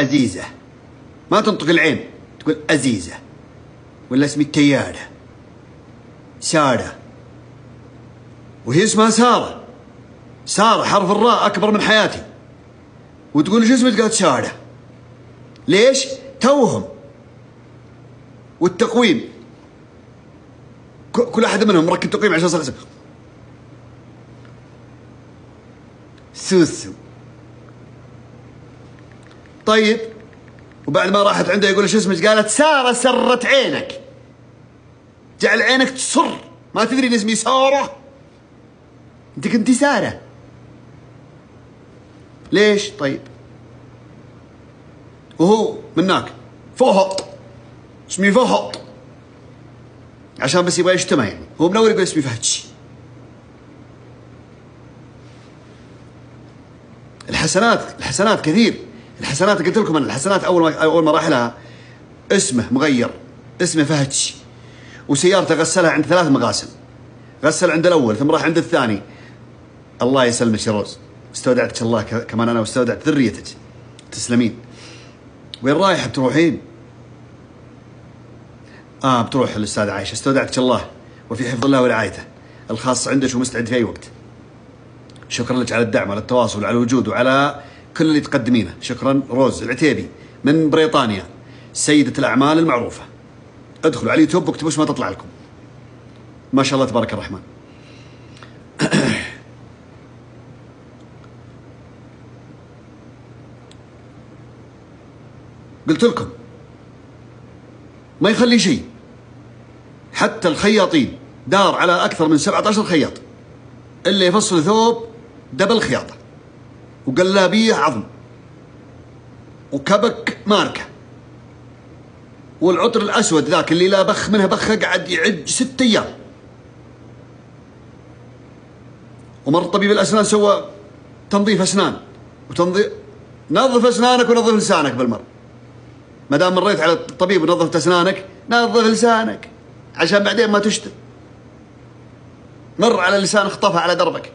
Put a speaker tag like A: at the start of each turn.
A: عزيزة، ما تنطق العين، تقول عزيزة. ولا اسمي التيارة سارة، وهي اسمها سارة. سارة حرف الراء أكبر من حياتي، وتقول شو اسمك؟ قالت سارة. ليش؟ توهم والتقويم، كل أحد منهم مركب تقويم عشان صار اسمه سوسو. طيب، وبعد ما راحت عنده يقول شو اسمك؟ قالت سارة. سرت عينك، جعل عينك تصر، ما تدري ان اسمي سارة؟ انت كنتي سارة. ليش؟ طيب، وهو مناك فهط، اسمي فهط، عشان بس يبغى يجتمع يعني. هو منور يقول اسمي فهدشي. الحسنات كثير. الحسنات قلت لكم انا، الحسنات اول ما راح لها اسمه مغير، اسمه فهدشي، وسيارته غسلها عند 3 مغاسل. غسل عند الاول ثم راح عند الثاني. الله يسلمك يا روز، استودعتك الله كمان انا واستودعت ذريتك. تسلمين. وين رايحه بتروحين؟ بتروح الاستاذ عايشه. استودعتك الله وفي حفظ الله ورعايته الخاص عندك، ومستعد في اي وقت. شكرا لك على الدعم وعلى التواصل وعلى الوجود وعلى كل اللي تقدمينه. شكرا. روز العتيبي من بريطانيا، سيدة الأعمال المعروفة. ادخلوا على اليوتيوب واكتبوا ما تطلع لكم. ما شاء الله تبارك الرحمن. قلت لكم ما يخلي شيء، حتى الخياطين دار على أكثر من 17 خياط اللي يفصل ثوب دبل خياطة، وقلابية عظم، وكبك ماركة، والعطر الأسود ذاك اللي لا بخ منها بخة قعد يعج 6 أيام. ومر طبيب الأسنان سوى تنظيف أسنان نظف أسنانك ونظف لسانك بالمر. ما دام مريت على الطبيب ونظفت أسنانك، نظف لسانك عشان بعدين ما تشتم. مر على لسانك، اخطفها على دربك.